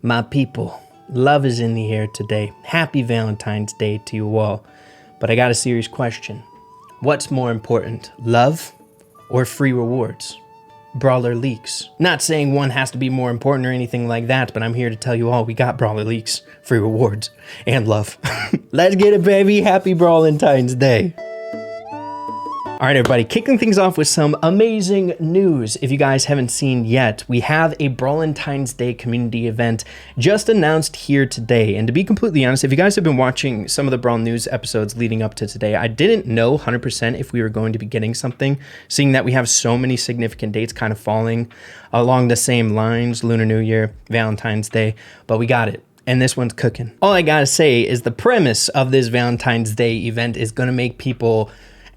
My people, love is in the air today. Happy Valentine's Day to you all. But I got a serious question. What's more important, love or free rewards? Brawler leaks. Not saying one has to be more important or anything like that, but I'm here to tell you all we got Brawler leaks, free rewards, and love. Let's get it, baby. Happy Brawlentines Day. All right, everybody, kicking things off with some amazing news. If you guys haven't seen yet, we have a Brawlentines Day community event just announced here today. And to be completely honest, if you guys have been watching some of the Brawl News episodes leading up to today, I didn't know 100% if we were going to be getting something, seeing that we have so many significant dates kind of falling along the same lines, Lunar New Year, Valentine's Day, but we got it. And this one's cooking. All I gotta say is the premise of this Valentine's Day event is gonna make people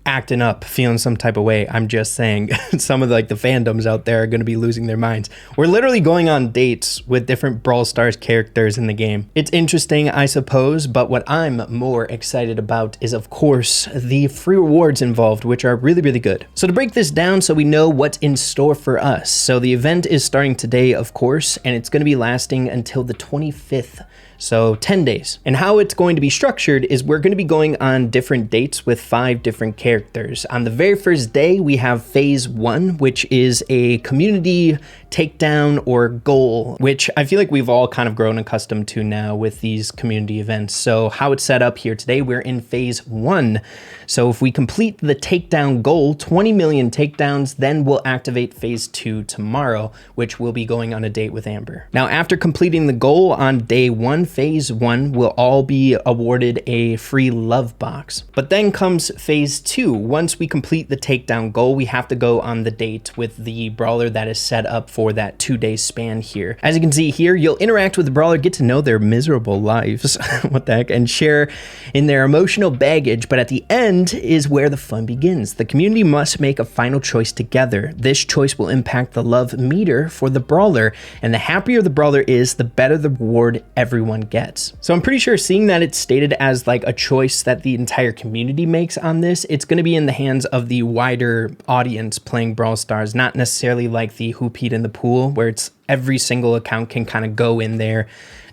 acting up, feeling some type of way. I'm just saying, some of the fandoms out there are going to be losing their minds. We're literally going on dates with different Brawl Stars characters in the game. It's interesting, I suppose, but what I'm more excited about is, of course, the free rewards involved, which are really, really good. So to break this down so we know what's in store for us. So the event is starting today, of course, and it's going to be lasting until the 25th. So 10 days. And how it's going to be structured is we're going to be going on different dates with 5 different characters. On the very first day, we have phase 1, which is a community takedown or goal, which I feel like we've all kind of grown accustomed to now with these community events. So how it's set up here today, we're in phase 1. So if we complete the takedown goal, 20 million takedowns, then we'll activate phase 2 tomorrow, which will be going on a date with Amber. Now, after completing the goal on day 1, phase 1 will all be awarded a free love box. But then comes phase 2. Once we complete the takedown goal, we have to go on the date with the brawler that is set up for that 2-day span here. As you can see here, you'll interact with the brawler, get to know their miserable lives, what the heck, and share in their emotional baggage. But at the end is where the fun begins. The community must make a final choice together. This choice will impact the love meter for the brawler, and the happier the brawler is, the better the reward everyone gets. So I'm pretty sure, seeing that it's stated as like a choice that the entire community makes on this, it's going to be in the hands of the wider audience playing Brawl Stars, not necessarily like the Who Peed in the Pool, where it's every single account can kind of go in there,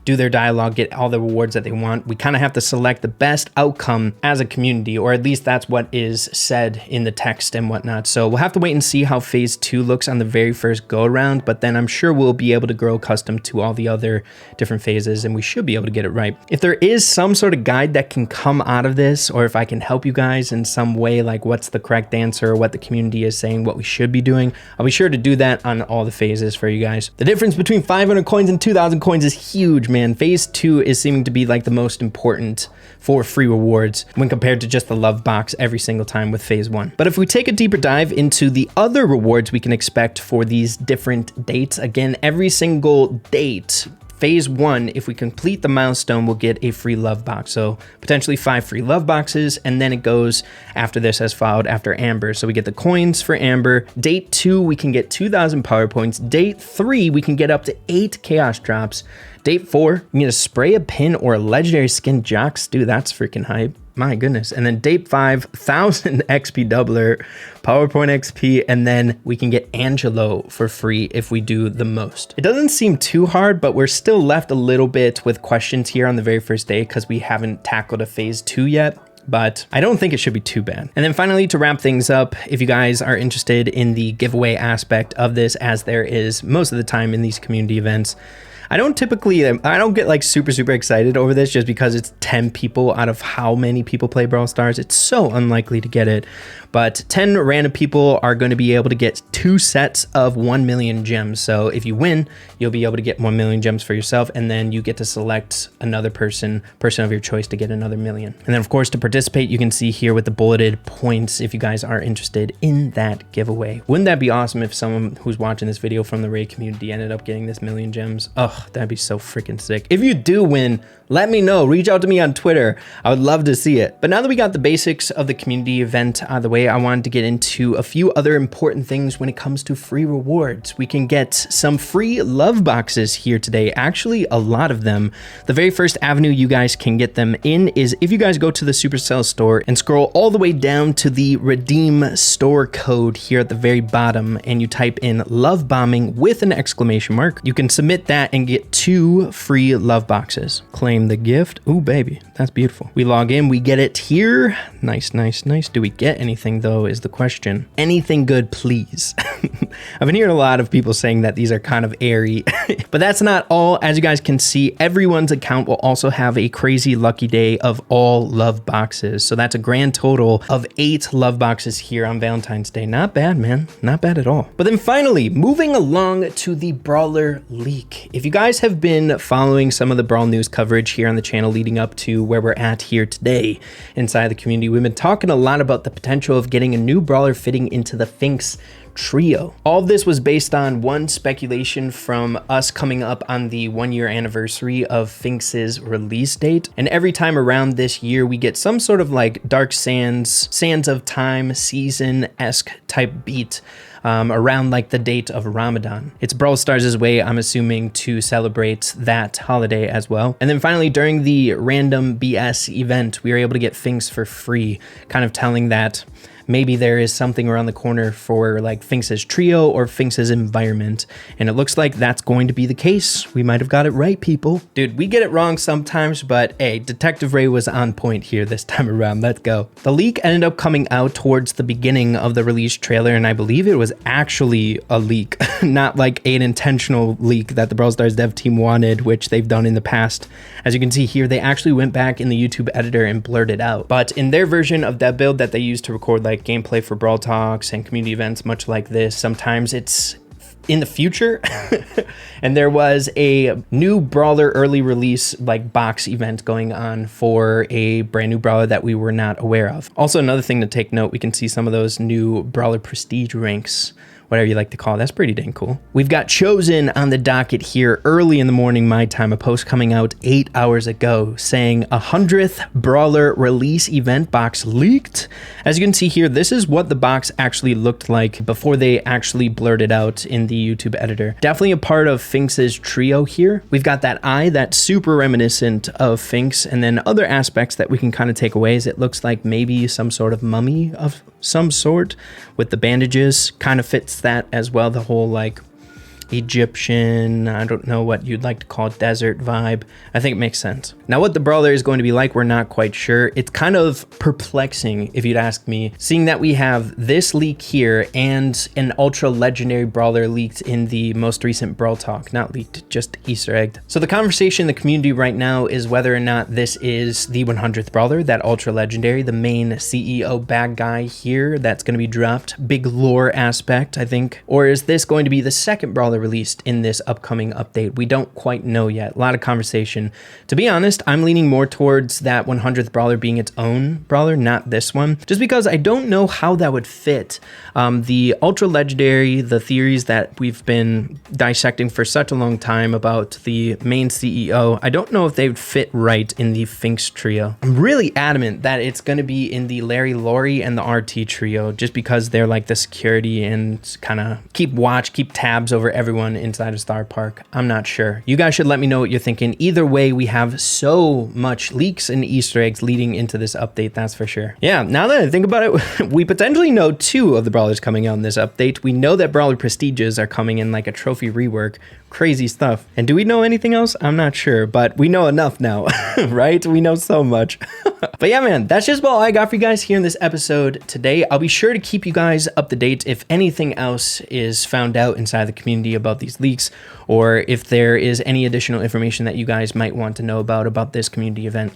do their dialogue, get all the rewards that they want. We kind of have to select the best outcome as a community, or at least that's what is said in the text and whatnot. So we'll have to wait and see how phase 2 looks on the very first go around, but then I'm sure we'll be able to grow accustomed to all the other different phases, and we should be able to get it right. If there is some sort of guide that can come out of this, or if I can help you guys in some way, like what's the correct answer, or what the community is saying, what we should be doing, I'll be sure to do that on all the phases for you guys. The difference between 500 coins and 2,000 coins is huge, man. Phase 2 is seeming to be like the most important for free rewards when compared to just the love box every single time with phase 1. But if we take a deeper dive into the other rewards we can expect for these different dates, again, every single date, phase 1, if we complete the milestone, we'll get a free love box. So potentially 5 free love boxes, and then it goes after this as followed after Amber. So we get the coins for Amber. Date 2, we can get 2,000 power points. Date 3, we can get up to 8 chaos drops. Date 4, we can get a spray, a pin, or a legendary skin jocks. Dude, that's freaking hype. My goodness. And then date 5, 1,000 XP doubler, PowerPoint XP, and then we can get Angelo for free if we do the most. It doesn't seem too hard, but we're still left a little bit with questions here on the very first day because we haven't tackled a phase 2 yet. But I don't think it should be too bad. And then finally, to wrap things up, if you guys are interested in the giveaway aspect of this, as there is most of the time in these community events, I don't get like super excited over this just because it's 10 people out of how many people play Brawl Stars. It's so unlikely to get it. But 10 random people are going to be able to get 2 sets of 1 million gems. So if you win, you'll be able to get 1 million gems for yourself, and then you get to select another person of your choice to get another million. And then of course, to participate, you can see here with the bulleted points if you guys are interested in that giveaway. Wouldn't that be awesome if someone who's watching this video from the raid community ended up getting this million gems? Oh, that'd be so freaking sick. If you do win, let me know. Reach out to me on Twitter. I would love to see it. But now that we got the basics of the community event out of the way, I wanted to get into a few other important things when it comes to free rewards. We can get some free love boxes here today. Actually, a lot of them. The very first avenue you guys can get them in is if you guys go to the Supercell store and scroll all the way down to the redeem store code here at the very bottom, and you type in love bombing with an exclamation mark. You can submit that and get 2 free love boxes. Claim the gift. Ooh, baby, that's beautiful. We log in, we get it here. Nice, nice, nice. Do we get anything though is the question. Anything good, please. I've been hearing a lot of people saying that these are kind of airy, but that's not all. As you guys can see, everyone's account will also have a crazy lucky day of all love boxes. So that's a grand total of 8 love boxes here on Valentine's Day. Not bad, man. Not bad at all. But then finally, moving along to the Brawler leak. If you guys have been following some of the Brawl news coverage here on the channel leading up to where we're at here today inside the community, we've been talking a lot about the potential of getting a new Brawler fitting into the Finks trio. All of this was based on one speculation from us coming up on the 1-year anniversary of Finks's release date. And every time around this year, we get some sort of like Dark Sands of Time season-esque type beat around like the date of Ramadan. It's Brawl Stars' way, I'm assuming, to celebrate that holiday as well. And then finally, during the random BS event, we were able to get Finks for free, kind of telling that maybe there is something around the corner for like Finks's trio or Finks's environment. And it looks like that's going to be the case. We might have got it right, people. Dude, we get it wrong sometimes, but hey, Detective Ray was on point here this time around. Let's go. The leak ended up coming out towards the beginning of the release trailer, and I believe it was actually a leak, not like an intentional leak that the Brawl Stars dev team wanted, which they've done in the past. As you can see here, they actually went back in the YouTube editor and blurred it out. But in their version of that build that they used to record like gameplay for Brawl Talks and community events much like this, sometimes it's in the future. And there was a new Brawler early release like box event going on for a brand new Brawler that we were not aware of. Also, another thing to take note, we can see some of those new Brawler prestige ranks, whatever you like to call it. That's pretty dang cool. We've got Chosen on the docket here early in the morning, my time, a post coming out 8 hours ago saying 100th Brawler release event box leaked. As you can see here, this is what the box actually looked like before they actually blurred it out in the YouTube editor. Definitely a part of Finks's trio here. We've got that eye that's super reminiscent of Finks, and then other aspects that we can kind of take away is it looks like maybe some sort of mummy of some sort with the bandages. Kind of fits that as well, the whole like Egyptian, I don't know what you'd like to call it, desert vibe. I think it makes sense. Now what the Brawler is going to be like, we're not quite sure. It's kind of perplexing if you'd ask me, seeing that we have this leak here and an ultra legendary Brawler leaked in the most recent Brawl Talk. Not leaked, just Easter egged. So the conversation in the community right now is whether or not this is the 100th Brawler, that ultra legendary, the main CEO bad guy here that's going to be dropped. Big lore aspect, I think. Or is this going to be the second Brawler released in this upcoming update? We don't quite know yet. A lot of conversation. To be honest, I'm leaning more towards that 100th Brawler being its own Brawler, not this one, just because I don't know how that would fit. The ultra legendary, the theories that we've been dissecting for such a long time about the main CEO, I don't know if they would fit right in the Finks trio. I'm really adamant that it's going to be in the Larry, Lori, and the RT trio, just because they're like the security and kind of keep watch, keep tabs over everyone inside of Star Park. I'm not sure. You guys should let me know what you're thinking. Either way, we have so much leaks and Easter eggs leading into this update, that's for sure. Yeah, now that I think about it, we potentially know 2 of the Brawlers coming out in this update. We know that Brawler Prestiges are coming in like a trophy rework. Crazy stuff. And do we know anything else? I'm not sure, but we know enough now, right? We know so much. But yeah, man, that's just all I got for you guys here in this episode today. I'll be sure to keep you guys up to date if anything else is found out inside the community about these leaks, or if there is any additional information that you guys might want to know about this community event.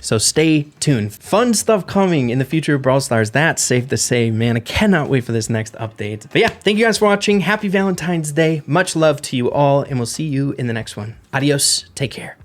So stay tuned. Fun stuff coming in the future of Brawl Stars. That's safe to say, man. I cannot wait for this next update. But yeah, thank you guys for watching. Happy Valentine's Day. Much love to you all, and we'll see you in the next one. Adios. Take care.